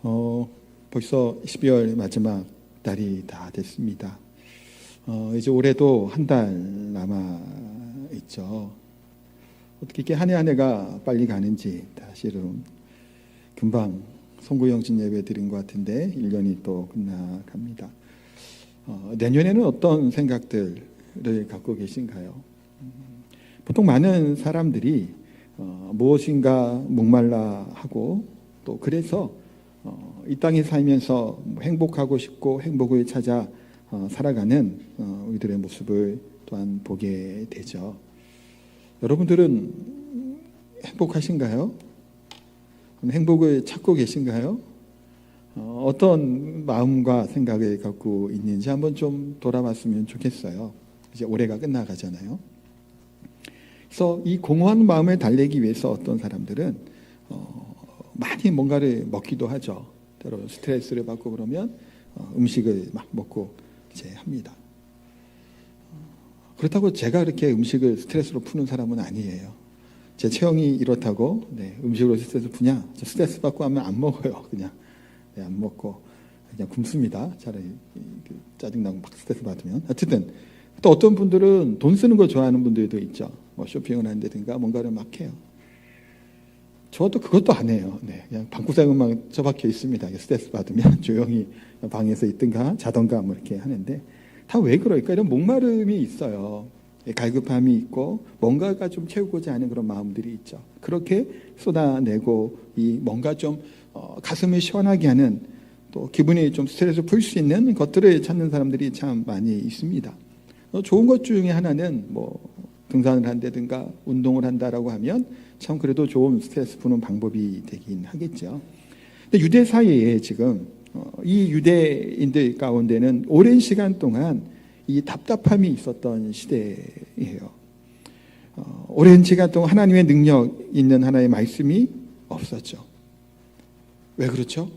벌써 12월 마지막 달이 다 됐습니다. 이제 올해도 한 달 남아 있죠. 어떻게 이렇게 한 해 한 해가 빨리 가는지 사실은 금방 송구영신 예배 드린 것 같은데 1년이 또 끝나갑니다. 내년에는 어떤 생각들을 갖고 계신가요? 보통 많은 사람들이 무엇인가 목말라 하고 또 그래서 이 땅에 살면서 행복하고 싶고 행복을 찾아 살아가는 우리들의 모습을 또한 보게 되죠. 여러분들은 행복하신가요? 행복을 찾고 계신가요? 어떤 마음과 생각을 갖고 있는지 한번 좀 돌아봤으면 좋겠어요. 이제 올해가 끝나가잖아요. 그래서 이 공허한 마음을 달래기 위해서 어떤 사람들은 많이 뭔가를 먹기도 하죠. 때로 스트레스를 받고 그러면 음식을 막 먹고 이제 합니다. 그렇다고 제가 그렇게 음식을 스트레스로 푸는 사람은 아니에요. 제 체형이 이렇다고 음식으로 스트레스 푸냐? 저 스트레스 받고 하면 안 먹어요. 그냥 안 먹고 그냥 굶습니다. 차라리 짜증나고 막 스트레스 받으면. 어쨌든 또 어떤 분들은 돈 쓰는 거 좋아하는 분들도 있죠. 뭐 쇼핑을 한다든가 뭔가를 막 해요. 저도 그것도 안 해요. 그냥 방구석에만 처박혀 있습니다. 스트레스 받으면 조용히 방에서 있든가 자던가 뭐 이렇게 하는데 다 왜 그럴까? 이런 목마름이 있어요. 갈급함이 있고 뭔가가 좀 채우고자 하는 그런 마음들이 있죠. 그렇게 쏟아내고 이 뭔가 좀 가슴을 시원하게 하는 또 기분이 좀 스트레스 풀 수 있는 것들을 찾는 사람들이 참 많이 있습니다. 좋은 것 중에 하나는 뭐 등산을 한다든가 운동을 한다라고 하면 참 그래도 좋은 스트레스 푸는 방법이 되긴 하겠죠. 근데 유대 사회에 지금 이 유대인들 가운데는 오랜 시간 동안 이 답답함이 있었던 시대예요. 오랜 시간 동안 하나님의 능력 있는 하나의 말씀이 없었죠. 왜 그렇죠?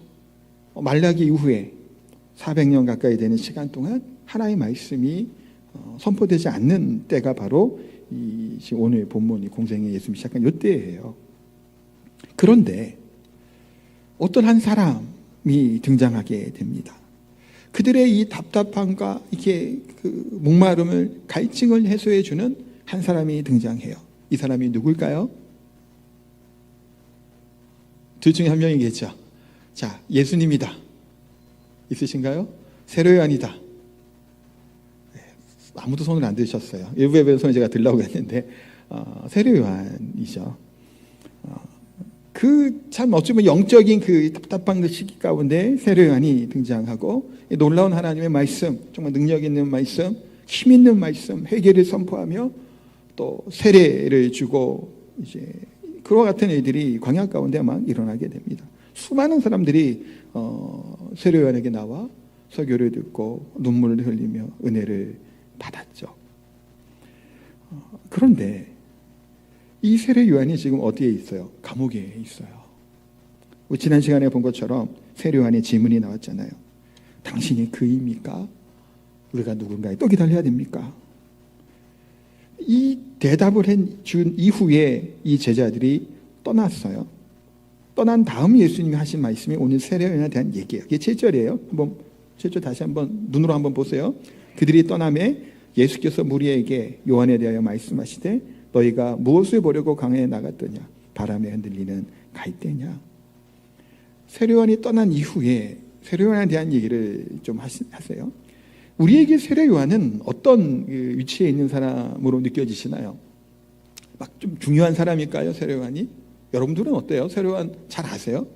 말라기 이후에 400년 가까이 되는 시간 동안 하나의 말씀이 선포되지 않는 때가 바로 이 오늘 본문이 공생의 예수님이 시작한 이때예요. 그런데 어떤 한 사람이 등장하게 됩니다. 그들의 이 답답함과 이렇게 그 목마름을 갈증을 해소해 주는 한 사람이 등장해요. 이 사람이 누굴까요? 둘 중에 한 명이겠죠. 자, 예수님이다. 있으신가요? 세례요한이다. 아무도 손을 안 드셨어요. 일부 예배는 손을 제가 들라고 했는데 세례요한이죠. 그 참 어쩌면 영적인 그 답답한 그 시기 가운데 세례요한이 등장하고 놀라운 하나님의 말씀, 정말 능력 있는 말씀, 힘 있는 말씀, 회개를 선포하며 또 세례를 주고 이제 그와 같은 일들이 광야 가운데 막 일어나게 됩니다. 수많은 사람들이 세례요한에게 나와 설교를 듣고 눈물을 흘리며 은혜를 받았죠. 그런데 이 세례요한이 지금 어디에 있어요? 감옥에 있어요. 지난 시간에 본 것처럼 세례요한의 질문이 나왔잖아요. 당신이 그입니까? 우리가 누군가에 또 기다려야 됩니까? 이 대답을 준 이후에 이 제자들이 떠났어요. 떠난 다음 예수님이 하신 말씀이 오늘 세례요한에 대한 얘기예요. 이게 7절이에요. 한번 7절 다시 한번 눈으로 한번 보세요. 그들이 떠남에 예수께서 무리에게 요한에 대하여 말씀하시되 너희가 무엇을 보려고 강에 나갔더냐? 바람에 흔들리는 갈대냐? 세례요한이 떠난 이후에 세례요한에 대한 얘기를 좀 하세요. 우리에게 세례요한은 어떤 위치에 있는 사람으로 느껴지시나요? 막 좀 중요한 사람일까요, 세례요한이? 여러분들은 어때요? 세례요한 잘 아세요?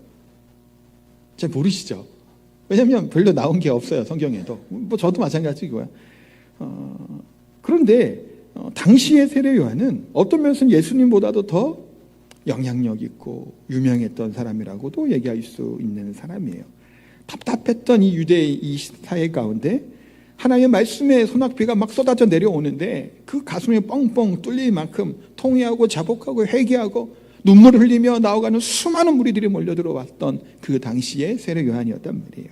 잘 모르시죠? 왜냐하면 별로 나온 게 없어요, 성경에도. 뭐 저도 마찬가지고요. 그런데 당시의 세례요한은 어떤 면에서는 예수님보다도 더 영향력 있고 유명했던 사람이라고도 얘기할 수 있는 사람이에요. 답답했던 이 유대의 이 사회 가운데 하나님의 말씀의 소낙비가 막 쏟아져 내려오는데 그 가슴이 뻥뻥 뚫릴 만큼 통회하고 자복하고 회개하고 눈물을 흘리며 나아가는 수많은 무리들이 몰려들어왔던 그 당시의 세례요한이었단 말이에요.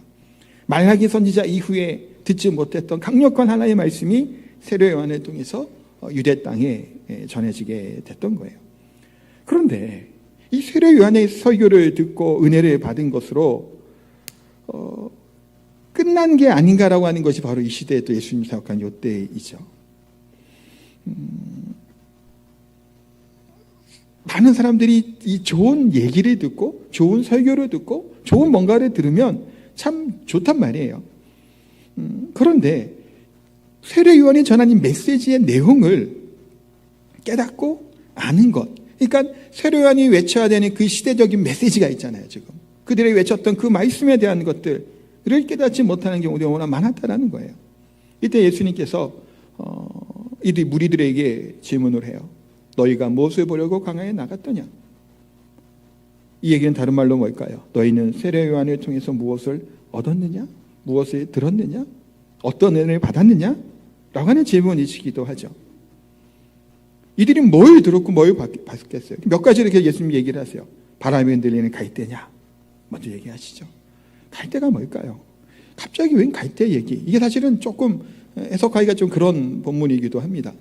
말라기 선지자 이후에 듣지 못했던 강력한 하나님의 말씀이 세례요한을 통해서 유대 땅에 전해지게 됐던 거예요. 그런데 이 세례요한의 설교를 듣고 은혜를 받은 것으로 끝난 게 아닌가라고 하는 것이 바로 이 시대에 또 예수님 사역한 요때이죠. 많은 사람들이 이 좋은 얘기를 듣고 좋은 설교를 듣고 좋은 뭔가를 들으면 참 좋단 말이에요. 그런데 세례요한이 전한 이 메시지의 내용을 깨닫고 아는 것, 그러니까 세례요한이 외쳐야 되는 그 시대적인 메시지가 있잖아요. 지금 그들이 외쳤던 그 말씀에 대한 것들을 깨닫지 못하는 경우도 너무나 많았다는 거예요. 이때 예수님께서 이 무리들에게 질문을 해요. 너희가 무엇을 보려고 광야에 나갔더냐? 이 얘기는 다른 말로 뭘까요? 너희는 세례요한을 통해서 무엇을 얻었느냐? 무엇을 들었느냐? 어떤 은혜를 받았느냐? 라고 하는 질문이시기도 하죠. 이들이 뭘 들었고 뭘 받겠어요? 몇 가지 이렇게 예수님 얘기를 하세요. 바람이 흔들리는 갈대냐? 먼저 얘기하시죠. 갈대가 뭘까요? 갑자기 웬 갈대 얘기? 이게 사실은 조금 해석하기가 좀 그런 본문이기도 합니다.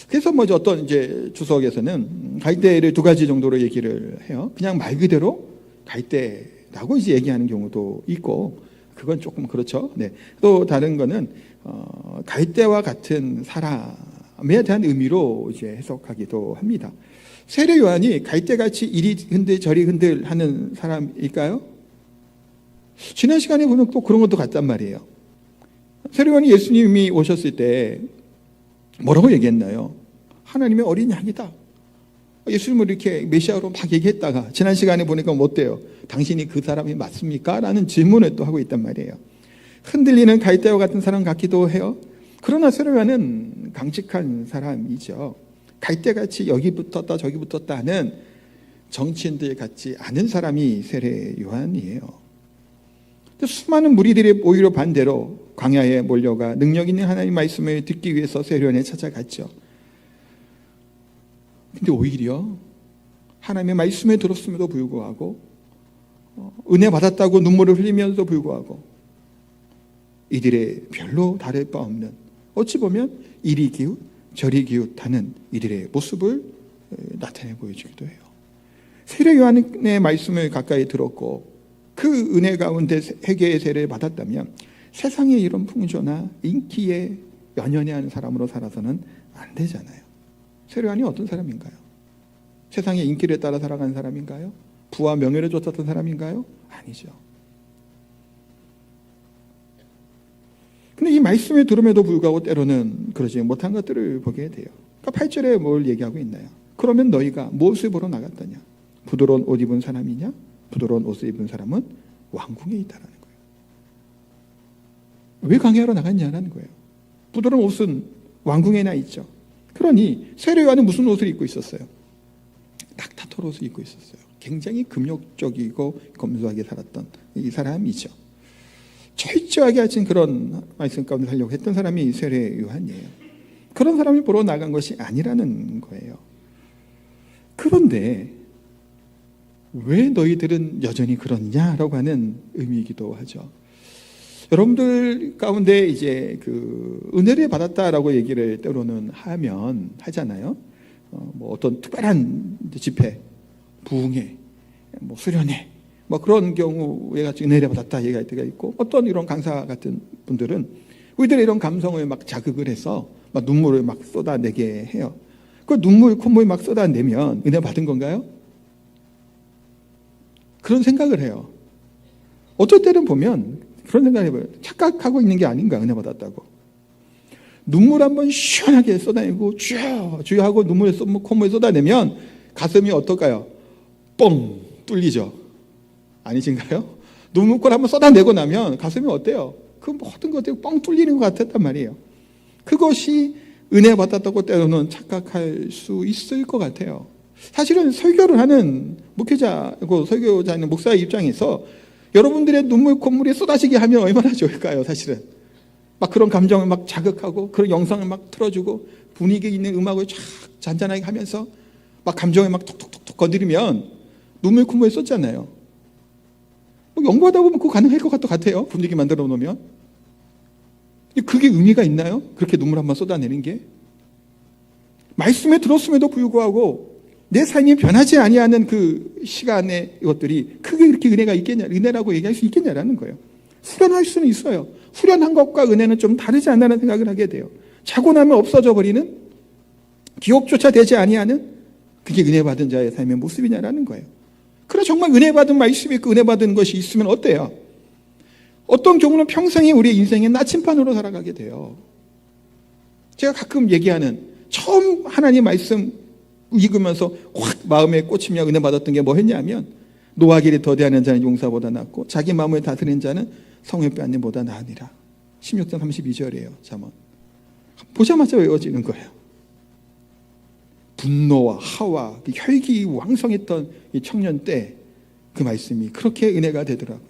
그래서 뭐 어떤 이제 주석에서는 갈대를 두 가지 정도로 얘기를 해요. 그냥 말 그대로 갈대라고 이제 얘기하는 경우도 있고, 그건 조금 그렇죠. 네. 또 다른 거는 갈대와 같은 사람에 대한 의미로 이제 해석하기도 합니다. 세례 요한이 갈대같이 이리 흔들 저리 흔들 하는 사람일까요? 지난 시간에 보면 또 그런 것도 같단 말이에요. 세례 요한이 예수님이 오셨을 때 뭐라고 얘기했나요? 하나님의 어린 양이다. 예수님을 이렇게 메시아로 막 얘기했다가 지난 시간에 보니까 뭐 어때요? 당신이 그 사람이 맞습니까? 라는 질문을 또 하고 있단 말이에요. 흔들리는 갈대와 같은 사람 같기도 해요. 그러나 세례 요한은 강직한 사람이죠. 갈대같이 여기 붙었다 저기 붙었다 하는 정치인들 같지 않은 사람이 세례 요한이에요. 수많은 무리들이 오히려 반대로 광야에 몰려가 능력 있는 하나님의 말씀을 듣기 위해서 세례 요한에 찾아갔죠. 근데 오히려 하나님의 말씀을 들었음에도 불구하고 은혜 받았다고 눈물을 흘리면서도 불구하고 이들의 별로 다를 바 없는, 어찌 보면 이리 기웃 저리 기웃하는 이들의 모습을 나타내 보여주기도 해요. 세례 요한의 말씀을 가까이 들었고 그 은혜 가운데 회개의 세례를 받았다면 세상에 이런 풍조나 인기에 연연해하는 사람으로 살아서는 안 되잖아요. 세례 요한이 어떤 사람인가요? 세상의 인기를 따라 살아가는 사람인가요? 부와 명예를 쫓았던 사람인가요? 아니죠. 근데 이 말씀을 들음에도 불구하고 때로는 그러지 못한 것들을 보게 돼요. 그러니까 8절에 뭘 얘기하고 있나요? 그러면 너희가 무엇을 보러 나갔더냐? 부드러운 옷 입은 사람이냐? 부드러운 옷을 입은 사람은 왕궁에 있다라는 거예요. 왜 광야로 나갔냐는 거예요. 부드러운 옷은 왕궁에나 있죠. 그러니 세례 요한은 무슨 옷을 입고 있었어요? 낙타털 옷을 입고 있었어요. 굉장히 금욕적이고 검소하게 살았던 이 사람이죠. 철저하게 하신 그런 말씀 가운데 살려고 했던 사람이 세례 요한이에요. 그런 사람이 보러 나간 것이 아니라는 거예요. 그런데 왜 너희들은 여전히 그러냐라고 하는 의미이기도 하죠. 여러분들 가운데 이제 그 은혜를 받았다라고 얘기를 때로는 하잖아요. 뭐 어떤 특별한 집회, 부흥회, 뭐 수련회, 뭐 그런 경우에 같이 은혜를 받았다 얘기할 때가 있고, 어떤 이런 강사 같은 분들은 우리들의 이런 감성을 막 자극을 해서 막 눈물을 막 쏟아내게 해요. 그 눈물, 콧물 막 쏟아내면 은혜 받은 건가요? 그런 생각을 해요. 어쩔 때는 보면 그런 생각을 해봐요. 착각하고 있는 게 아닌가, 은혜 받았다고. 눈물 한번 시원하게 쏟아내고 주여 하고 눈물을 콧물을 쏟아내면 가슴이 어떨까요? 뻥 뚫리죠. 아니신가요? 눈물을 한번 쏟아내고 나면 가슴이 어때요? 그 모든 것들이 뻥 뚫리는 것 같았단 말이에요. 그것이 은혜 받았다고 때로는 착각할 수 있을 것 같아요. 사실은 설교를 하는 목회자고 설교자는 목사의 입장에서 여러분들의 눈물 콧물이 쏟아지게 하면 얼마나 좋을까요? 사실은 막 그런 감정을 막 자극하고 그런 영상을 막 틀어주고 분위기 있는 음악을 쫙 잔잔하게 하면서 막 감정을 막 톡톡톡톡 건드리면 눈물 콧물이 쏟잖아요. 뭐 연구하다 보면 그거 가능할 것 같아요. 분위기 만들어 놓으면. 그게 의미가 있나요? 그렇게 눈물 한번 쏟아내는 게? 말씀에 들었음에도 불구하고 내 삶이 변하지 아니하는 그 시간의 이것들이 크게 그렇게 은혜가 있겠냐, 은혜라고 얘기할 수 있겠냐라는 거예요. 후련할 수는 있어요. 후련한 것과 은혜는 좀 다르지 않나라는 생각을 하게 돼요. 자고 나면 없어져 버리는, 기억조차 되지 아니하는, 그게 은혜 받은 자의 삶의 모습이냐라는 거예요. 그래, 정말 은혜 받은 말씀이 있고 은혜 받은 것이 있으면 어때요? 어떤 경우는 평생이 우리의 인생의 나침반으로 살아가게 돼요. 제가 가끔 얘기하는, 처음 하나님 말씀 읽으면서 확 마음에 꽂히며 은혜 받았던 게 뭐였냐면, 노하기를 더디하는 자는 용사보다 낫고 자기 마음을 다스리는 자는 성을 빼앗는 보다 나으니라. 16장 32절이에요. 잠언. 보자마자 외워지는 거예요. 분노와 하와 혈기 왕성했던 이 청년 때 그 말씀이 그렇게 은혜가 되더라고요.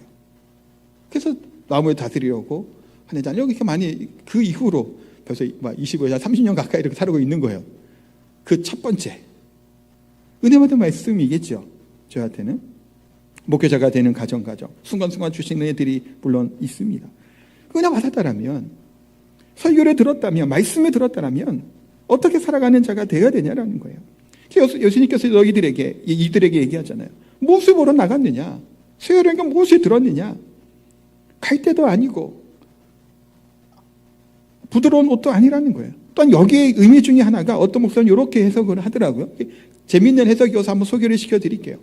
그래서 마음을 다스리려고 하는 자, 여기 많이 그 이후로 벌써 25년, 30년 가까이 이렇게 살고 있는 거예요. 그 첫 번째 은혜 받은 말씀이겠죠. 저한테는 목회자가 되는 가정 순간순간 주시는 애들이 물론 있습니다. 은혜 받았다라면, 설교를 들었다면, 말씀을 들었다라면 어떻게 살아가는 자가 되어야 되냐라는 거예요. 예수님께서 이들에게 얘기하잖아요. 무엇을 보러 나갔느냐? 수요일에 무엇을 들었느냐? 갈대도 아니고 부드러운 옷도 아니라는 거예요. 또한 여기에 의미 중에 하나가, 어떤 목사는 이렇게 해석을 하더라고요. 재미있는 해석이어서 한번 소개를 시켜드릴게요.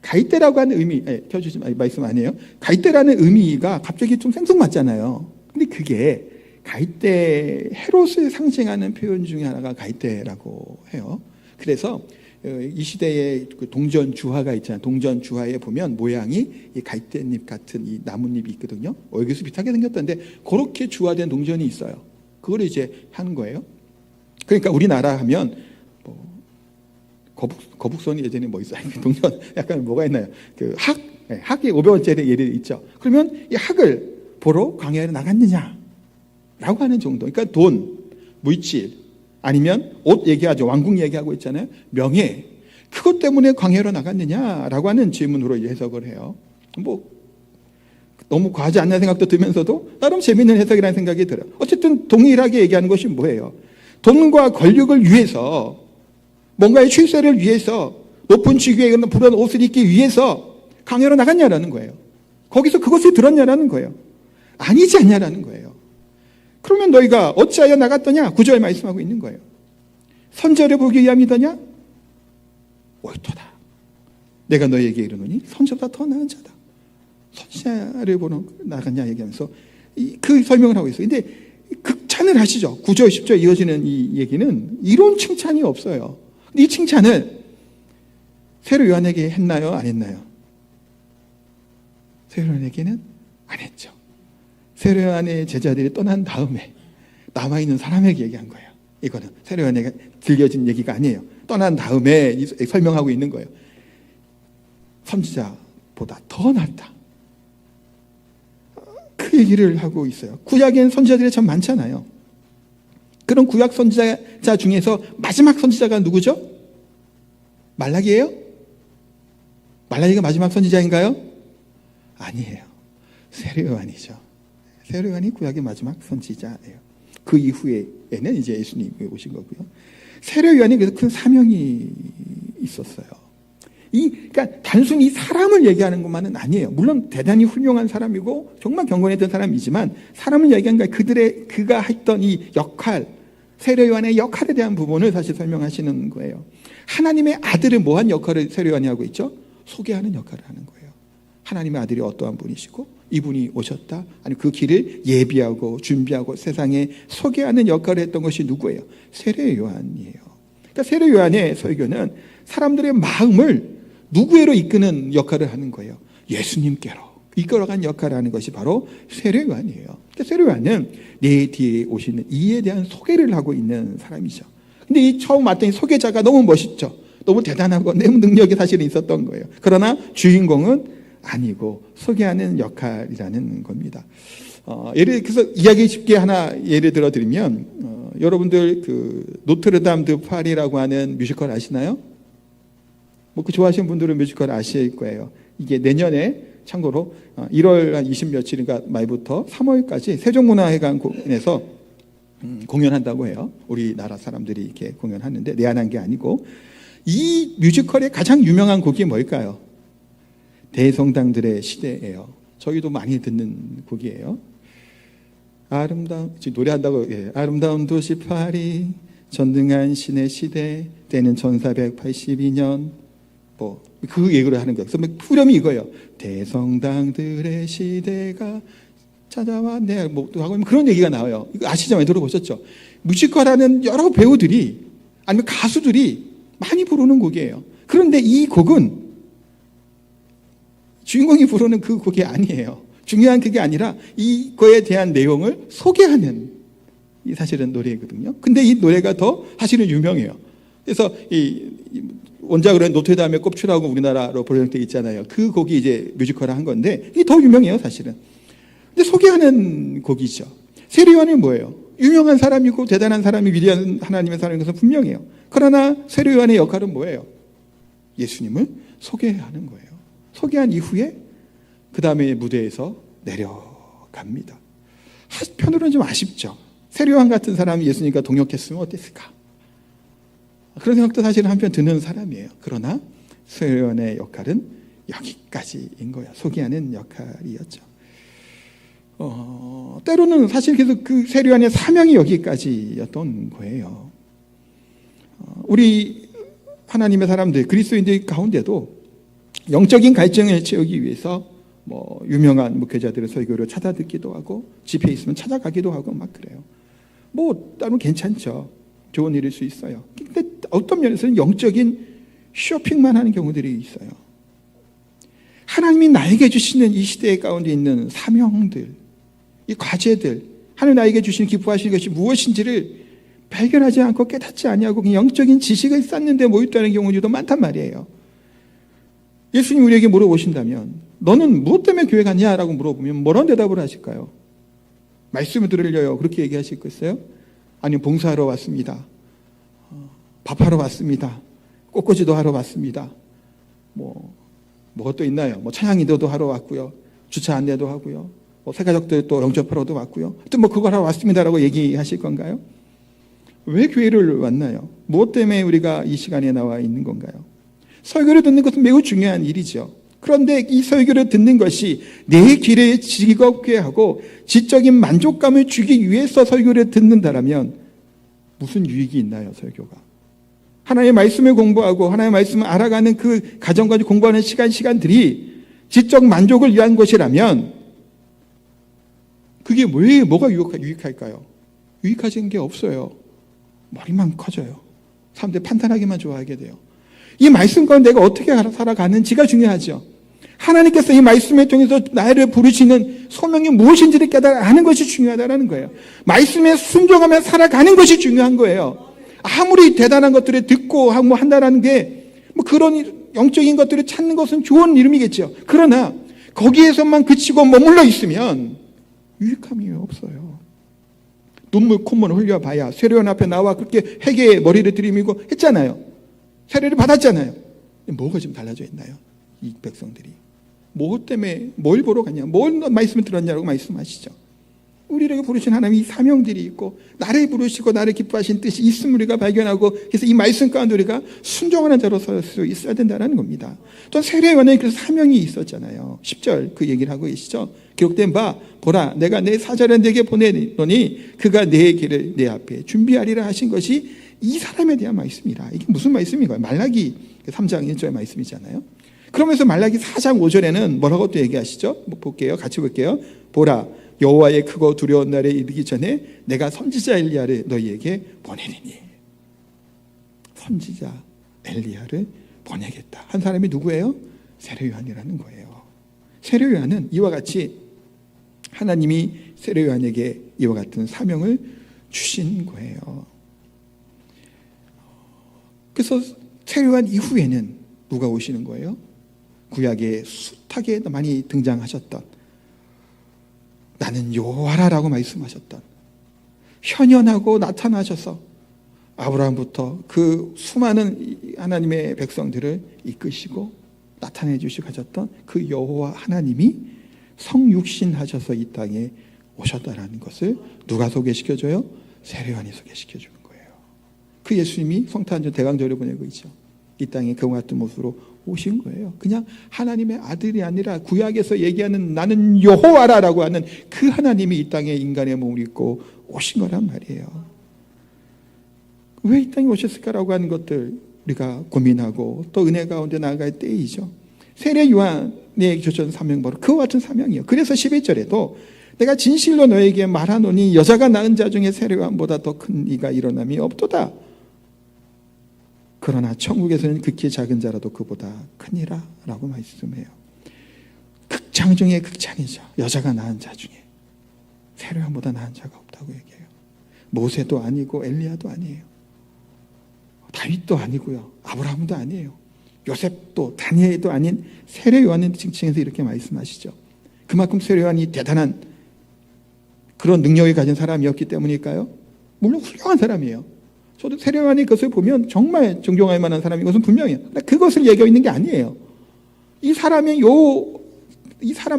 갈대라고 하는 의미, 켜주지 말씀 아니에요. 갈대라는 의미가 갑자기 좀 생뚱맞잖아요. 근데 그게 갈대, 헤롯을 상징하는 표현 중에 하나가 갈대라고 해요. 그래서 이 시대에 그 동전 주화가 있잖아요. 동전 주화에 보면 모양이 이 갈대잎 같은 이 나뭇잎이 있거든요. 여기서 비슷하게 생겼던데 그렇게 주화된 동전이 있어요. 그걸 이제 하는 거예요. 그러니까 우리나라 하면 거북선이 예전에 뭐 있어요? 동전 약간 뭐가 있나요? 그 학이 500원짜리 예를 있죠. 그러면 이 학을 보러 광야에 나갔느냐라고 하는 정도. 그러니까 돈, 물질, 아니면 옷 얘기하죠. 왕궁 얘기하고 있잖아요. 명예, 그것 때문에 광야로 나갔느냐라고 하는 질문으로 해석을 해요. 뭐 너무 과하지 않나 생각도 들면서도 나름 재미있는 해석이라는 생각이 들어요. 어쨌든 동일하게 얘기하는 것이 뭐예요? 돈과 권력을 위해서, 뭔가의 출세를 위해서, 높은 직위에 부러운 옷을 입기 위해서 광야로 나갔냐라는 거예요. 거기서 그것을 들었냐라는 거예요. 아니지 않냐라는 거예요. 그러면 너희가 어찌하여 나갔더냐? 9절 말씀하고 있는 거예요. 선자를 보기 위함이더냐? 옳도다. 내가 너희에게 이르노니 선자보다 더 나은 자다. 선자를 보러 나갔냐 얘기하면서 그 설명을 하고 있어요. 근데 극찬을 하시죠. 9절 10절 이어지는 이 얘기는 이런 칭찬이 없어요. 이 칭찬을 세례 요한에게 했나요? 안 했나요? 세례 요한에게는 안 했죠. 세례 요한의 제자들이 떠난 다음에 남아있는 사람에게 얘기한 거예요. 이거는 세례 요한에게 들려진 얘기가 아니에요. 떠난 다음에 설명하고 있는 거예요. 선지자보다 더 낫다. 그 얘기를 하고 있어요. 구약엔 선지자들이 참 많잖아요. 그런 구약 선지자 중에서 마지막 선지자가 누구죠? 말라기예요? 말라기가 마지막 선지자인가요? 아니에요. 세례 요한이죠. 세례 요한이 구약의 마지막 선지자예요. 그 이후에는 이제 예수님이 오신 거고요. 세례 요한이 그래서 큰 사명이 있었어요. 그러니까 단순히 사람을 얘기하는 것만은 아니에요. 물론 대단히 훌륭한 사람이고 정말 경건했던 사람이지만, 사람을 얘기한 게 그가 했던 이 역할, 세례 요한의 역할에 대한 부분을 사실 설명하시는 거예요. 하나님의 아들은 뭐한 역할을 세례 요한이 하고 있죠? 소개하는 역할을 하는 거예요. 하나님의 아들이 어떠한 분이시고 이분이 오셨다, 아니 그 길을 예비하고 준비하고 세상에 소개하는 역할을 했던 것이 누구예요? 세례 요한이에요. 그러니까 세례 요한의 설교는 사람들의 마음을 누구에로 이끄는 역할을 하는 거예요? 예수님께로 이끌어간 역할을 하는 것이 바로 세례 요한이에요. 그러니까 세례 요한은 내 뒤에 오시는 이에 대한 소개를 하고 있는 사람이죠. 근데 이 처음 왔던 이 소개자가 너무 멋있죠. 너무 대단하고 내 능력이 사실은 있었던 거예요. 그러나 주인공은 아니고 소개하는 역할이라는 겁니다. 그래서 이야기 쉽게 하나 예를 들어 드리면, 여러분들 그 노트르담 드 파리라고 하는 뮤지컬 아시나요? 뭐 그 좋아하시는 분들은 뮤지컬 아실 거예요. 이게 내년에 참고로 1월 한 20 며칠인가 말부터 3월까지 세종문화회관에서 공연한다고 해요. 우리나라 사람들이 이렇게 공연하는데, 내한한 게 아니고. 이 뮤지컬의 가장 유명한 곡이 뭘까요? 대성당들의 시대예요. 저희도 많이 듣는 곡이에요. 지금 노래한다고, 아름다운 도시 파리, 전등한 신의 시대, 때는 1482년, 그 얘기를 하는 거예요. 그래서 후렴이 이거예요. 대성당들의 시대가 찾아왔네. 그런 얘기가 나와요. 이거 아시죠? 많이 들어보셨죠? 뮤지컬하는 여러 배우들이 아니면 가수들이 많이 부르는 곡이에요. 그런데 이 곡은 주인공이 부르는 그 곡이 아니에요. 중요한 그게 아니라 이거에 대한 내용을 소개하는 사실은 노래거든요. 근데 이 노래가 더 사실은 유명해요. 그래서 이 원작으로는 노트르담의 꼽추라고 우리나라로 번역되어 있잖아요. 그 곡이 이제 뮤지컬을 한 건데 이게 더 유명해요, 사실은. 근데 소개하는 곡이죠. 세례요한이 뭐예요? 유명한 사람이고 대단한 사람이 위대한 하나님의 사람인 것은 분명해요. 그러나 세례요한의 역할은 뭐예요? 예수님을 소개하는 거예요. 소개한 이후에 그 다음에 무대에서 내려갑니다. 한편으로는 좀 아쉽죠. 세례요한 같은 사람이 예수님과 동역했으면 어땠을까? 그런 생각도 사실은 한편 드는 사람이에요. 그러나 세례요한의 역할은 여기까지인 거예요. 소개하는 역할이었죠. 때로는 사실 계속 그 세례요한의 사명이 여기까지였던 거예요. 우리 하나님의 사람들, 그리스도인들 가운데도 영적인 갈증을 채우기 위해서 유명한 목회자들의 설교를 찾아듣기도 하고 집회에 있으면 찾아가기도 하고 막 그래요. 따로 괜찮죠. 좋은 일일 수 있어요. 근데 어떤 면에서는 영적인 쇼핑만 하는 경우들이 있어요. 하나님이 나에게 주시는 이 시대 가운데 있는 사명들, 이 과제들, 하나님 나에게 주시는 기뻐하시는 것이 무엇인지를 발견하지 않고 깨닫지 아니하고 그냥 영적인 지식을 쌓는데 모였다는 경우들도 많단 말이에요. 예수님 우리에게 물어보신다면 너는 무엇 때문에 교회 갔냐라고 물어보면 뭐라는 대답을 하실까요? 말씀을 들으려요. 그렇게 얘기하실 거였어요? 아니면 봉사하러 왔습니다. 밥하러 왔습니다. 꽃꽂이도 하러 왔습니다. 뭐가 또 있나요? 찬양 인도도 하러 왔고요. 주차 안내도 하고요. 새가족들 또 영접하러도 왔고요. 또 그거 하러 왔습니다라고 얘기하실 건가요? 왜 교회를 왔나요? 무엇 때문에 우리가 이 시간에 나와 있는 건가요? 설교를 듣는 것은 매우 중요한 일이죠. 그런데 이 설교를 듣는 것이 내 길을 즐겁게 하고 지적인 만족감을 주기 위해서 설교를 듣는다라면 무슨 유익이 있나요, 설교가? 하나님의 말씀을 공부하고 하나님의 말씀을 알아가는 그 가정까지 공부하는 시간들이 지적 만족을 위한 것이라면 그게 뭐가 유익할까요? 유익하신 게 없어요. 머리만 커져요. 사람들이 판단하기만 좋아하게 돼요. 이 말씀 가운데 내가 어떻게 살아가는지가 중요하죠. 하나님께서 이 말씀을 통해서 나를 부르시는 소명이 무엇인지를 깨달아가는 것이 중요하다는 거예요. 말씀에 순종하며 살아가는 것이 중요한 거예요. 아무리 대단한 것들을 듣고 한다는 게 그런 영적인 것들을 찾는 것은 좋은 이름이겠죠. 그러나 거기에서만 그치고 머물러 있으면 유익함이 없어요. 눈물 콧물 흘려봐야 세례요한 앞에 나와 그렇게 회개의 머리를 들이밀고 했잖아요. 세례를 받았잖아요. 뭐가 지금 달라져 있나요? 이 백성들이 뭐 때문에 뭘 보러 갔냐, 뭘 말씀을 들었냐고 말씀하시죠. 우리에게 부르신 하나님이 사명들이 있고 나를 부르시고 나를 기뻐하신 뜻이 있음을 우리가 발견하고 그래서 이 말씀 가운데 우리가 순종하는 자로 설 수 있어야 된다는 겁니다. 또 세례요한에 그래서 사명이 있었잖아요. 10절 그 얘기를 하고 계시죠. 기록된 바 보라 내가 내 사자를 내게 보내노니 그가 내 길을 내 앞에 준비하리라 하신 것이 이 사람에 대한 말씀이라. 이게 무슨 말씀인가요? 말라기 3장 1절의 말씀이잖아요. 그러면서 말라기 4장 5절에는 뭐라고 또 얘기하시죠? 볼게요. 같이 볼게요. 보라 여호와의 크고 두려운 날에 이르기 전에 내가 선지자 엘리야를 너희에게 보내리니. 선지자 엘리야를 보내겠다. 한 사람이 누구예요? 세례요한이라는 거예요. 세례요한은 이와 같이 하나님이 세례요한에게 이와 같은 사명을 주신 거예요. 그래서 세례요한 이후에는 누가 오시는 거예요? 구약에 숱하게 많이 등장하셨던 나는 여호와라고 말씀하셨던 현현하고 나타나셔서 아브라함부터 그 수많은 하나님의 백성들을 이끄시고 나타내 주시고 하셨던 그 여호와 하나님이 성육신하셔서 이 땅에 오셨다라는 것을 누가 소개시켜줘요? 세례요한이 소개시켜주는 거예요. 그 예수님이 성탄절 대강절을 보내고 있죠. 이 땅에 그와 같은 모습으로 오신 거예요. 그냥 하나님의 아들이 아니라 구약에서 얘기하는 나는 여호와라라고 하는 그 하나님이 이 땅에 인간의 몸을 입고 오신 거란 말이에요. 왜 이 땅에 오셨을까라고 하는 것들 우리가 고민하고 또 은혜 가운데 나아갈 때이죠. 세례 요한의 주신 사명 바로 그와 같은 사명이에요. 그래서 11절에도 내가 진실로 너에게 말하노니 여자가 낳은 자 중에 세례 요한보다 더 큰 이가 일어남이 없도다. 그러나 천국에서는 극히 작은 자라도 그보다 크니라 라고 말씀해요. 극장 중에 극장이죠. 여자가 낳은 자 중에 세례 요한보다 낳은 자가 없다고 얘기해요. 모세도 아니고 엘리야도 아니에요. 다윗도 아니고요. 아브라함도 아니에요. 요셉도 다니엘도 아닌 세례 요한의 칭칭해서 이렇게 말씀하시죠. 그만큼 세례 요한이 대단한 그런 능력을 가진 사람이었기 때문일까요? 물론 훌륭한 사람이에요. 저도 세례 요한이 그것을 보면 정말 존경할 만한 사람인 것은 분명해요. 그것을 얘기하고 있는 게 아니에요. 이 사람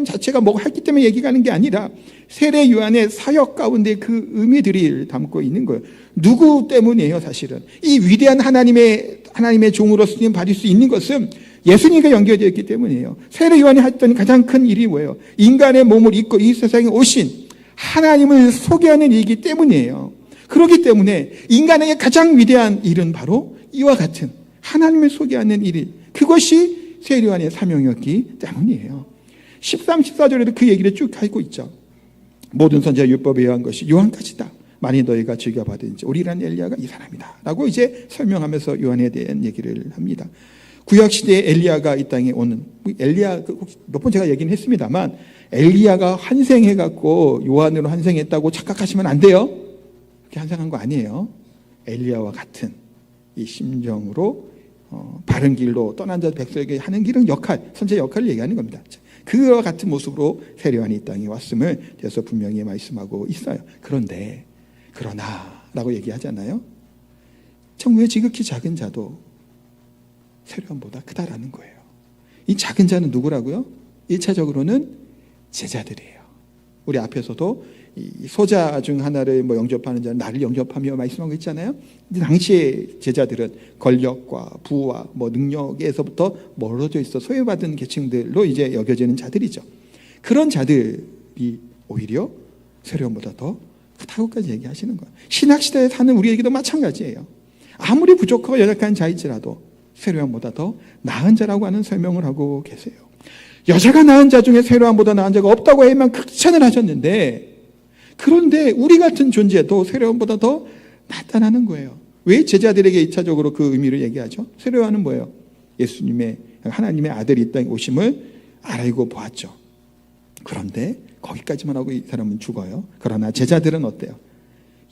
자체가 뭐가 했기 때문에 얘기가 하는 게 아니라 세례 요한의 사역 가운데 그 의미들이 담고 있는 거예요. 누구 때문이에요, 사실은? 이 위대한 하나님의 종으로 쓰임 받을 수 있는 것은 예수님과 연결되어 있기 때문이에요. 세례 요한이 했던 가장 큰 일이 뭐예요? 인간의 몸을 입고 이 세상에 오신 하나님을 소개하는 일이기 때문이에요. 그렇기 때문에 인간에게 가장 위대한 일은 바로 이와 같은 하나님을 소개하는 일, 그것이 세례 요한의 사명이었기 때문이에요. 13, 14절에도 그 얘기를 쭉 하고 있죠. 모든 선지자 율법에 의한 것이 요한까지다. 만일 너희가 즐겨받은지 우리란 엘리야가 이 사람이다 라고 이제 설명하면서 요한에 대한 얘기를 합니다. 구약시대에 엘리야가 이 땅에 오는, 엘리야 몇 번 제가 얘기는 했습니다만 엘리야가 환생해갖고 요한으로 환생했다고 착각하시면 안 돼요. 그렇게 환생한 거 아니에요. 엘리야와 같은 이 심정으로 바른 길로 떠난 자 백성에게 하는 길은 선지자 역할을 얘기하는 겁니다. 그와 같은 모습으로 세례 요한이 이 땅에 왔음을 대해서 분명히 말씀하고 있어요. 그러나라고 얘기하잖아요. 천국의 지극히 작은 자도 세례 요한보다 크다라는 거예요. 이 작은 자는 누구라고요? 1차적으로는 제자들이에요. 우리 앞에서도 이 소자 중 하나를 영접하는 자는 나를 영접하며 말씀하고 있잖아요. 당시의 제자들은 권력과 부와 능력에서부터 멀어져 있어 소외받은 계층들로 이제 여겨지는 자들이죠. 그런 자들이 오히려 세례 요한보다 더 크다고까지 얘기하시는 거예요. 신학시대에 사는 우리에게도 마찬가지예요. 아무리 부족하고 연약한 자일지라도 세례 요한보다 더 나은 자라고 하는 설명을 하고 계세요. 여자가 낳은 자 중에 세례 요한보다 나은 자가 없다고 해만 극찬을 하셨는데, 그런데 우리 같은 존재도 세례 요한보다 더 낫다는 거예요. 왜 제자들에게 1차적으로 그 의미를 얘기하죠? 세례 요한은 뭐예요? 예수님의 하나님의 아들이 이 땅에 오심을 알고 보았죠. 그런데 거기까지만 하고 이 사람은 죽어요. 그러나 제자들은 어때요?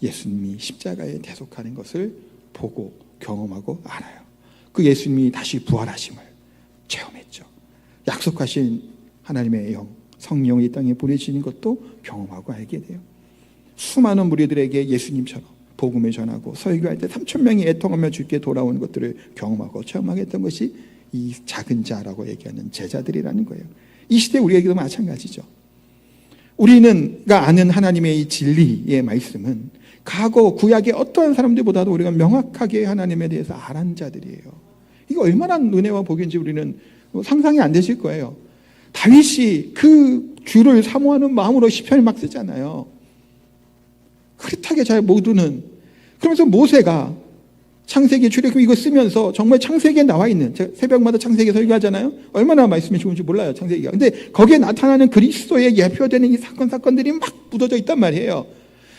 예수님이 십자가에 대속하는 것을 보고 경험하고 알아요. 그 예수님이 다시 부활하심을 체험했죠. 약속하신 하나님의 영, 성령이 이 땅에 보내시는 것도 경험하고 알게 돼요. 수많은 무리들에게 예수님처럼 복음을 전하고 설교할 때 3,000명이 애통하며 주께 돌아오는 것들을 경험하고 체험하게 했던 것이 이 작은 자라고 얘기하는 제자들이라는 거예요. 이 시대 우리에게도 마찬가지죠. 우리가 아는 하나님의 이 진리의 말씀은 과거 구약의 어떠한 사람들보다도 우리가 명확하게 하나님에 대해서 아는 자들이에요. 이거 얼마나 은혜와 복인지 우리는 상상이 안 되실 거예요. 다윗이 그 주를 사모하는 마음으로 시편을 막 쓰잖아요. 흐릿하게 잘 모두는. 그러면서 모세가 창세기 출애굽 이거 쓰면서 정말 창세기에 나와 있는, 제가 새벽마다 창세기 설교하잖아요. 얼마나 말씀이 좋은지 몰라요, 창세기가. 근데 거기에 나타나는 그리스도의 예표되는 이 사건들이 막 묻어져 있단 말이에요.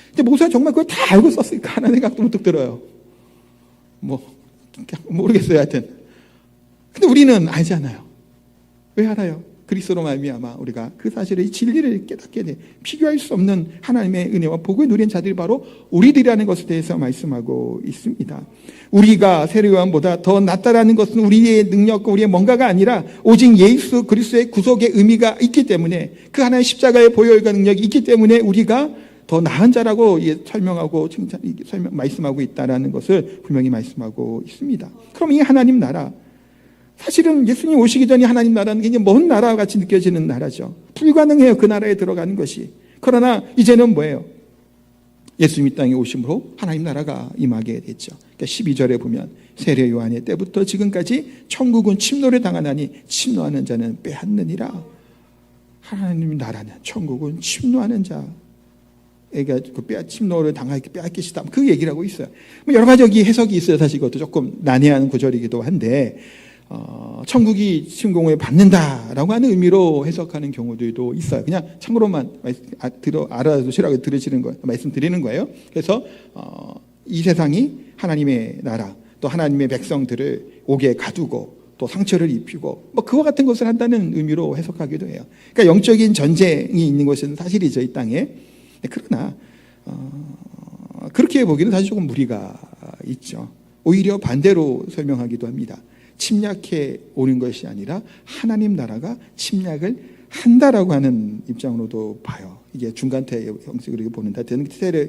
근데 모세가 정말 그걸 다 알고 썼을까 하는 생각도 문득 들어요. 모르겠어요, 하여튼. 근데 우리는 알잖아요. 왜 알아요? 그리스도로 말미암아 우리가 그 사실의 진리를 깨닫게 돼. 비교할 수 없는 하나님의 은혜와 복을 누린 자들이 바로 우리들이라는 것에 대해서 말씀하고 있습니다. 우리가 세례 요한보다 더 낫다라는 것은 우리의 능력과 우리의 뭔가가 아니라 오직 예수 그리스도의 구속의 의미가 있기 때문에, 그 하나의 십자가의 보혈과 능력이 있기 때문에 우리가 더 나은 자라고 설명하고 말씀하고 있다라는 것을 분명히 말씀하고 있습니다. 그럼 이 하나님 나라, 사실은 예수님 오시기 전에 하나님 나라는 굉장히 먼 나라와 같이 느껴지는 나라죠. 불가능해요, 그 나라에 들어가는 것이. 그러나 이제는 뭐예요? 예수님이 이 땅에 오심으로 하나님 나라가 임하게 됐죠. 그러니까 12절에 보면 세례 요한의 때부터 지금까지 천국은 침노를 당하나니 침노하는 자는 빼앗느니라. 하나님 나라는, 천국은 침노하는 자에게 침노를 당하게 빼앗기시다, 그 얘기를 하고 있어요. 여러 가지 여기 해석이 있어요. 사실 이것도 조금 난해한 구절이기도 한데, 천국이 침공을 받는다라고 하는 의미로 해석하는 경우들도 있어요. 그냥 참고로만 알아두시라고 들으시는 거예요. 말씀드리는 거예요. 그래서 이 세상이 하나님의 나라, 또 하나님의 백성들을 옥에 가두고 또 상처를 입히고 그와 같은 것을 한다는 의미로 해석하기도 해요. 그러니까 영적인 전쟁이 있는 것은 사실이죠, 이 땅에. 그러나 그렇게 보기는 사실 조금 무리가 있죠. 오히려 반대로 설명하기도 합니다. 침략해 오는 것이 아니라 하나님 나라가 침략을 한다라고 하는 입장으로도 봐요. 이게 중간태 형식으로 보는다.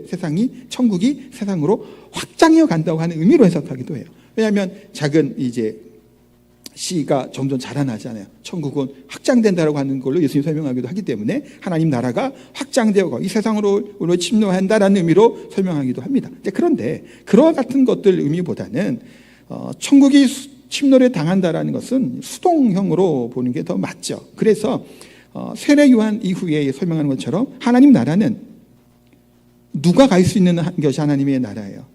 세상이, 천국이 세상으로 확장해 간다고 하는 의미로 해석하기도 해요. 왜냐하면 작은 이제 씨가 점점 자라나잖아요. 천국은 확장된다라고 하는 걸로 예수님이 설명하기도 하기 때문에 하나님 나라가 확장되어 이 세상으로 침노한다라는 의미로 설명하기도 합니다. 그런데 그와 같은 것들 의미보다는 천국이 침노를 당한다라는 것은 수동형으로 보는 게 더 맞죠. 그래서 세례 요한 이후에 설명하는 것처럼 하나님 나라는 누가 갈 수 있는 것이 하나님의 나라예요.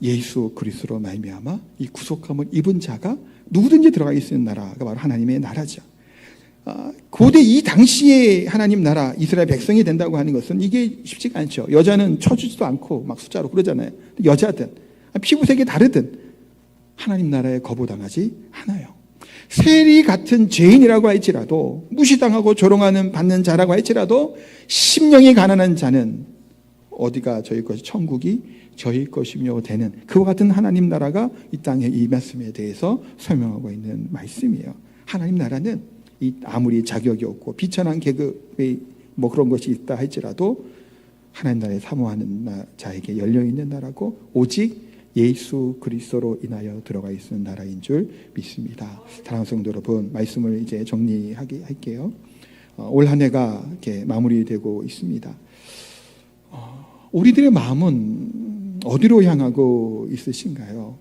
예수 그리스도로 말미암아 이 구속함을 입은 자가 누구든지 들어갈 수 있는 나라가 바로 하나님의 나라죠. 고대 이 당시에 하나님 나라, 이스라엘 백성이 된다고 하는 것은 이게 쉽지가 않죠. 여자는 쳐주지도 않고 막 숫자로 그러잖아요. 여자든 피부색이 다르든 하나님 나라에 거부당하지 않아요. 세리 같은 죄인이라고 할지라도, 무시당하고 조롱하는 받는 자라고 할지라도 심령이 가난한 자는 어디가 저희 것이, 천국이 저희 것이며 되는 그와 같은 하나님 나라가 이 땅에, 이 말씀에 대해서 설명하고 있는 말씀이에요. 하나님 나라는 아무리 자격이 없고 비천한 계급의 그런 것이 있다 할지라도 하나님 나라에 사모하는 자에게 열려있는 나라고, 오직 예수 그리스도로 인하여 들어가 있는 나라인 줄 믿습니다. 사랑하는 성도 여러분, 말씀을 이제 정리할게요. 올 한 해가 이렇게 마무리되고 있습니다. 우리들의 마음은 어디로 향하고 있으신가요?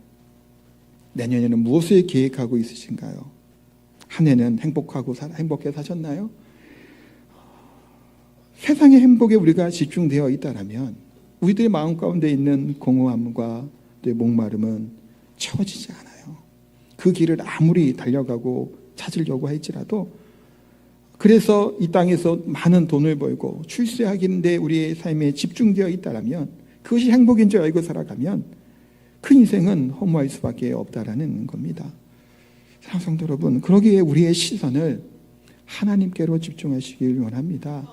내년에는 무엇을 계획하고 있으신가요? 한 해는 행복하게 사셨나요? 세상의 행복에 우리가 집중되어 있다면 우리들의 마음 가운데 있는 공허함과 목마름은 채워지지 않아요. 그 길을 아무리 달려가고 찾으려고 할지라도, 그래서 이 땅에서 많은 돈을 벌고 출세하기인데 우리의 삶에 집중되어 있다면, 그것이 행복인 줄 알고 살아가면 그 인생은 허무할 수밖에 없다라는 겁니다. 사랑하는 성도 여러분, 그러기에 우리의 시선을 하나님께로 집중하시길 원합니다.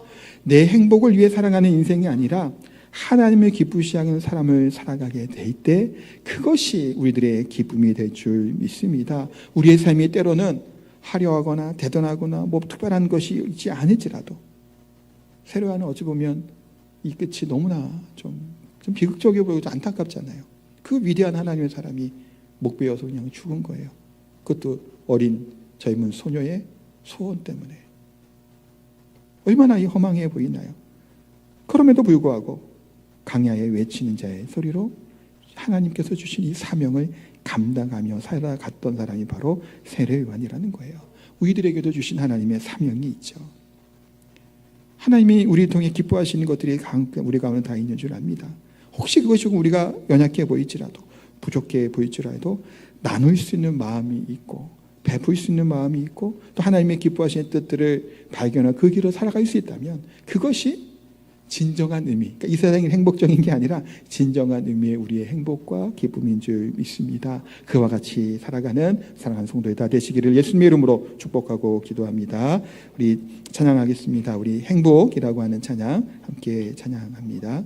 내 행복을 위해 살아가는 인생이 아니라 하나님을 기쁘시하는 사람을 살아가게 될 때 그것이 우리들의 기쁨이 될 줄 믿습니다. 우리의 삶이 때로는 화려하거나 대단하거나 특별한 것이 있지 않을지라도, 세례요한은 어찌 보면 이 끝이 너무나 좀 비극적이어 보이고 안타깝잖아요. 그 위대한 하나님의 사람이 목베어서 그냥 죽은 거예요. 그것도 어린 젊은 소녀의 소원 때문에. 얼마나 허망해 보이나요? 그럼에도 불구하고 강야에 외치는 자의 소리로 하나님께서 주신 이 사명을 감당하며 살아갔던 사람이 바로 세례 요한이라는 거예요. 우리들에게도 주신 하나님의 사명이 있죠. 하나님이 우리 통해 기뻐하시는 것들이 우리 가운데 다 있는 줄 압니다. 혹시 그것이 조금 우리가 연약해 보일지라도, 부족해 보일지라도 나눌 수 있는 마음이 있고 베풀 수 있는 마음이 있고 또 하나님의 기뻐하시는 뜻들을 발견하고 그 길을 살아갈 수 있다면 그것이 진정한 의미, 그러니까 이 세상이 행복적인 게 아니라 진정한 의미의 우리의 행복과 기쁨인 줄 믿습니다. 그와 같이 살아가는 사랑하는 성도들 다 되시기를 예수님의 이름으로 축복하고 기도합니다. 우리 찬양하겠습니다. 우리 행복이라고 하는 찬양 함께 찬양합니다.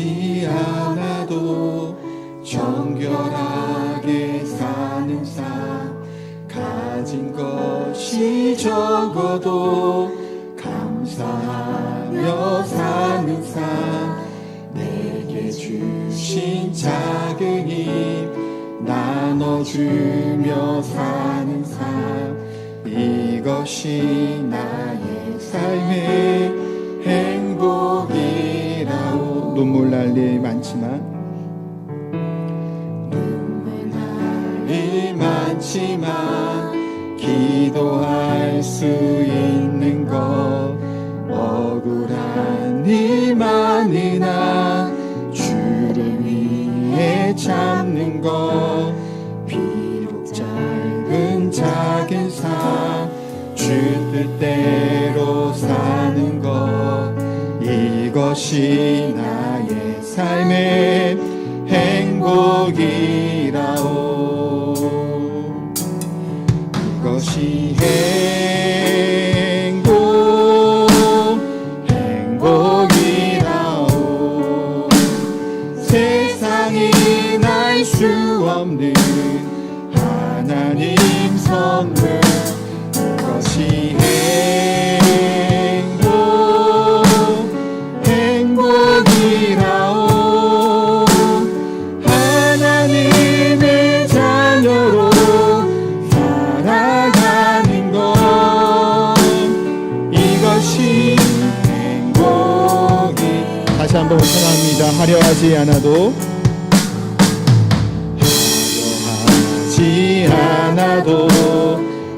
하지 않아도 정결하게 사는 삶, 가진 것이 적어도 감사하며 사는 삶, 내게 주신 작은 힘 나눠주며 사는 삶, 이것이 나의 삶의 행복이라오. 눈물 날 일 많지만, 눈물 날 일 많지만 기도할 수 있는 것, 억울한 일 많으나 주를 위해 참는 것, 비록 짧은 작은 삶 주 뜻대로 사는 것, 이것이 나의 삶의 행복이라오. 이것이 행복이라오. 세상이 날 수 없는 하나님 선물, 이것이 행복이라오. 하나님의 자녀로 살아가는 것, 이것이 행복이. 다시 한번 선언합니다. 하려하지 않아도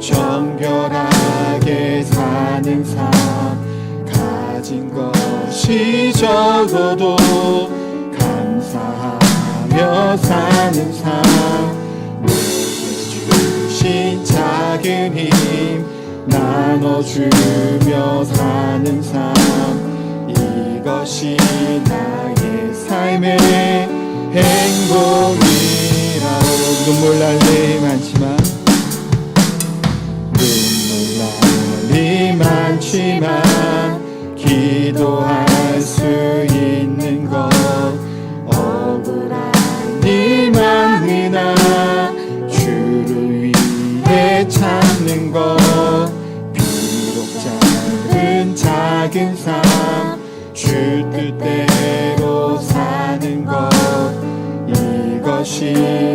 정결하게 사는 삶, 가진 것이 적어도 감사하며 사는 삶, 내게 주신 작은 힘 나눠주며 사는 삶, 이것이 나의 삶의 행복이라오. 눈물 날 일 많지만, 눈물 날 일 많지만 기도할 수 있는 것, 억울한 일 많으나 주를 위해 참는 것, 비록 짧은 작은 삶 주 뜻대로 사는 것, 이것이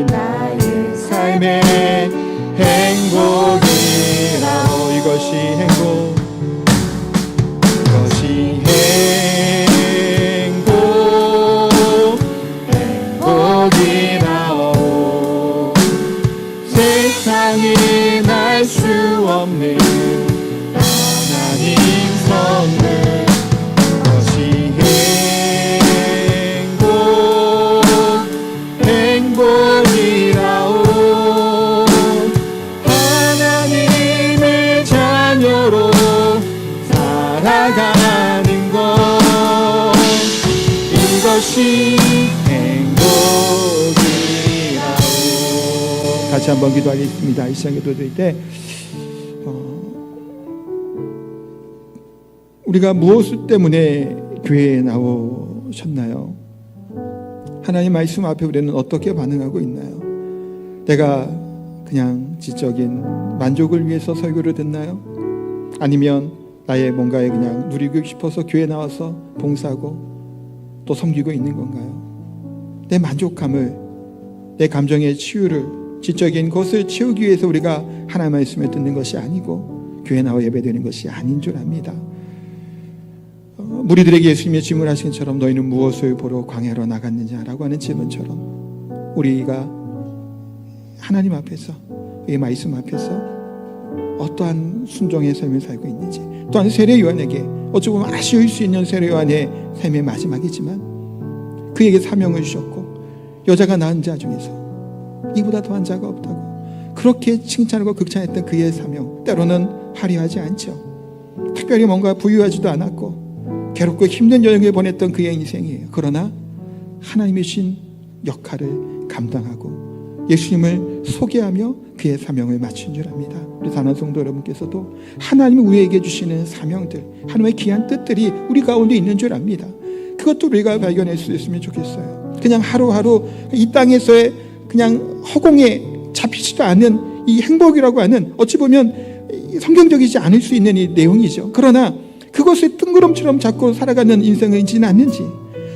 나의 삶의 행복이라오. 이것이 행복이라오. 세상이 날 수 없는 하나님 선물, 행복이라오. 하나님의 자녀로 살아가는 것, 이것이 행복이라오. 같이 한번 기도하겠습니다. 이 시간 기도드릴 때 우리가 무엇 때문에 교회에 나오셨나요? 하나님 말씀 앞에 우리는 어떻게 반응하고 있나요? 내가 그냥 지적인 만족을 위해서 설교를 듣나요? 아니면 나의 뭔가에 그냥 누리고 싶어서 교회 나와서 봉사하고 또 섬기고 있는 건가요? 내 만족감을, 내 감정의 치유를, 지적인 것을 채우기 위해서 우리가 하나님의 말씀을 듣는 것이 아니고 교회 나와 예배드리는 것이 아닌 줄 압니다. 무리들에게 예수님이 질문하신 것처럼 너희는 무엇을 보러 광야로 나갔느냐라고 하는 질문처럼 우리가 하나님 앞에서, 이 말씀 앞에서 어떠한 순종의 삶을 살고 있는지, 또한 세례 요한에게 어찌 보면 아쉬울 수 있는 세례 요한의 삶의 마지막이지만 그에게 사명을 주셨고, 여자가 낳은 자 중에서 이보다 더한 자가 없다고 그렇게 칭찬하고 극찬했던 그의 사명, 때로는 화려하지 않죠. 특별히 뭔가 부유하지도 않았고 괴롭고 힘든 여행을 보냈던 그의 인생이에요. 그러나 하나님이 주신 역할을 감당하고 예수님을 소개하며 그의 사명을 마친 줄 압니다. 우리 사랑하는 성도 여러분께서도 하나님이 우리에게 주시는 사명들, 하나님의 귀한 뜻들이 우리 가운데 있는 줄 압니다. 그것도 우리가 발견할 수 있으면 좋겠어요. 그냥 하루하루 이 땅에서의 그냥 허공에 잡히지도 않는 이 행복이라고 하는, 어찌 보면 성경적이지 않을 수 있는 이 내용이죠. 그러나 그것을 뜬구름처럼 잡고 살아가는 인생이지는 않는지,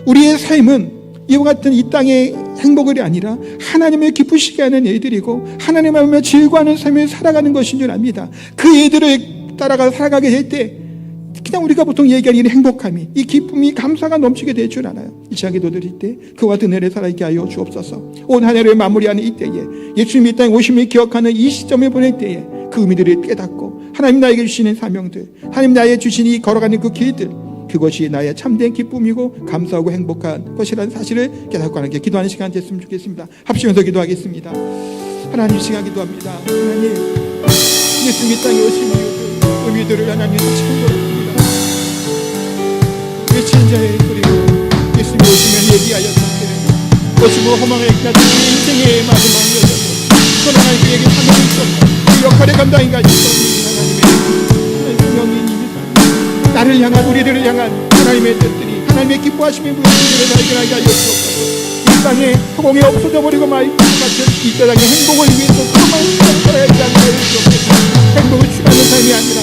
우리의 삶은 이와 같은 이 땅의 행복이 아니라 하나님을 기쁘시게 하는 일들이고 하나님 앞에 즐거워하는 삶을 살아가는 것인 줄 압니다. 그 일들을 따라가 살아가게 될 때 그냥 우리가 보통 얘기하는 이 행복함이, 이 기쁨이, 감사가 넘치게 될 줄 알아요. 이 시간 기도드릴 때 그와 같은 은혜를 살아있게 하여 주옵소서. 온 한 해를 마무리하는 이때에 예수님이 이 땅에 오심을 기억하는 이 시점을 보낼 때에 그 의미들을 깨닫고 하나님 나에게 주시는 사명들, 하나님 나에게 주신 이 걸어가는 그 길들, 그것이 나의 참된 기쁨이고 감사하고 행복한 것이라는 사실을 깨닫고 하는 게 기도하는 시간 됐으면 좋겠습니다. 합치면서 기도하겠습니다. 하나님 시간 기도합니다. 하나님, 예수님이 땅에 오신 이유들, 의미들을 하나님 찾아보겠습니다. 외친 자의 소리로 예수님이 오시면 얘기하였던데 오시고 허망을 기다리는 인생의 마지막 여정을 선언할 그에게 사명이 있었고 그 역할의 감당이 가지고 하나님의 명령입니다. 나를 향한, 우리들을 향한 하나님의 뜻들이, 하나님의 기뻐하심의 무엇인지를 발견하게 하여 주옵소서. 이 땅에 허공에 없어져 버리고 말 것 같은 이 땅의 행복을 위해서 그만 살아야 하지 않게 하여 주옵소서. 행복을 취하는 삶이 아니라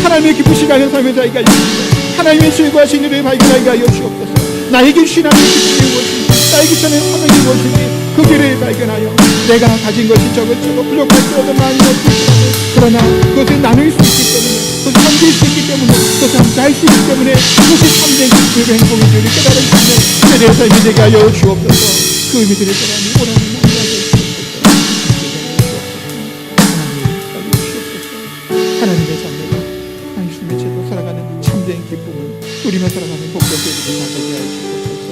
하나님의 기쁘시게 하는 삶을 살게 하여 주옵소서. 하나님의 즐거워하신 일을 발견하게 하여 주옵소서. 나에게 주신 하나님의 기쁨이 무엇인지, 나에게 주는 사명이 무엇인지 그 길을 발견하여 내가 가진 것이 저것저것 부족할지라도 많이 없을지라도 그러나 그것을 나눌 수 있기 때문에, 그것을 섬길 수 있기 때문에, 그것을 함께 할 수 있기 때문에 그것이 참된 기쁨의 행복인 줄을 깨달을 수 있는 세대의 삶이 되게 하여 주옵소서. 그 의미들을 떠나니 오라는 마음을 하여 주옵소서. 하나님의 자녀가 하나님의 죄로 살아가는 참된 기쁨을 누리며 살아가는 복된 세대를 나누게 하여 주옵소서.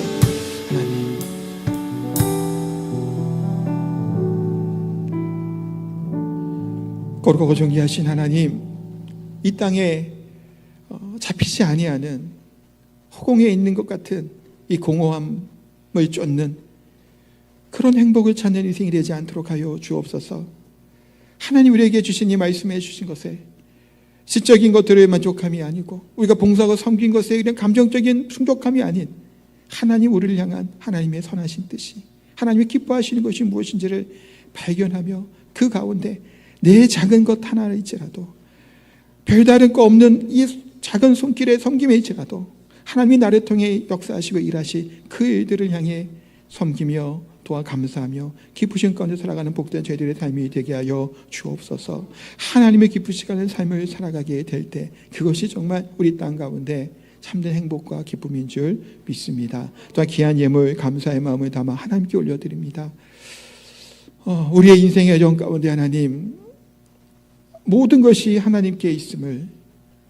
하나님, 거룩하고 존귀하신 하나님, 이 땅에 잡히지 아니하는 허공에 있는 것 같은 이 공허함을 쫓는 그런 행복을 찾는 인생이 되지 않도록 하여 주옵소서. 하나님 우리에게 주신 이 말씀해 주신 것에 지적인 것들의 만족함이 아니고 우리가 봉사하고 섬긴 것에 그냥 감정적인 충족함이 아닌 하나님 우리를 향한 하나님의 선하신 뜻이, 하나님이 기뻐하시는 것이 무엇인지를 발견하며 그 가운데 내 작은 것 하나일지라도, 별다른 거 없는 이 작은 손길의 섬김일지라도 하나님이 나를 통해 역사하시고 일하시 그 일들을 향해 섬기며 도와 감사하며 기쁘신 가운데 살아가는 복된 저희들의 삶이 되게 하여 주옵소서. 하나님의 기쁘시게 하는 삶을 살아가게 될 때 그것이 정말 우리 땅 가운데 참된 행복과 기쁨인 줄 믿습니다. 또한 귀한 예물 감사의 마음을 담아 하나님께 올려드립니다. 우리의 인생의 여정 가운데 하나님, 모든 것이 하나님께 있음을,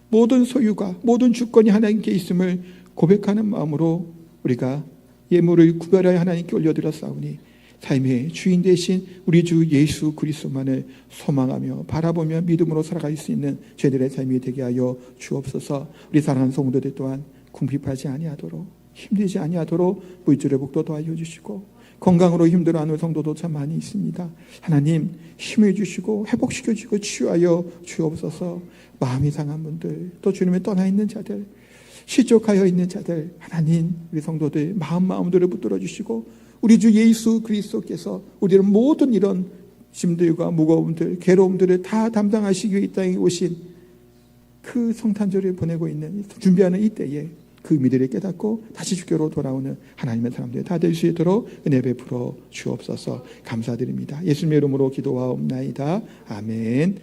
모든 소유가, 모든 주권이 하나님께 있음을 고백하는 마음으로 우리가 예물을 구별하여 하나님께 올려드렸사오니 삶의 주인 되신 우리 주 예수 그리스도만을 소망하며 바라보며 믿음으로 살아갈 수 있는 저희들의 삶이 되게 하여 주옵소서. 우리 사랑하는 성도들 또한 궁핍하지 아니하도록, 힘들지 아니하도록 물질의 복도 더하여 주시고, 건강으로 힘들어하는 성도도 참 많이 있습니다. 하나님 힘을 주시고 회복시켜 주시고 치유하여 주옵소서. 마음이 상한 분들, 또 주님을 떠나 있는 자들, 실족하여 있는 자들, 하나님 우리 성도들 마음들을 붙들어 주시고 우리 주 예수 그리스도께서 우리를 모든 이런 짐들과 무거움들, 괴로움들을 다 담당하시기 위해 이 땅에 오신 그 성탄절을 보내고 있는, 준비하는 이때에 그 의미들을 깨닫고 다시 주께로 돌아오는 하나님의 사람들 다 될 수 있도록 은혜 베풀어 주옵소서. 감사드립니다. 예수님의 이름으로 기도하옵나이다. 아멘.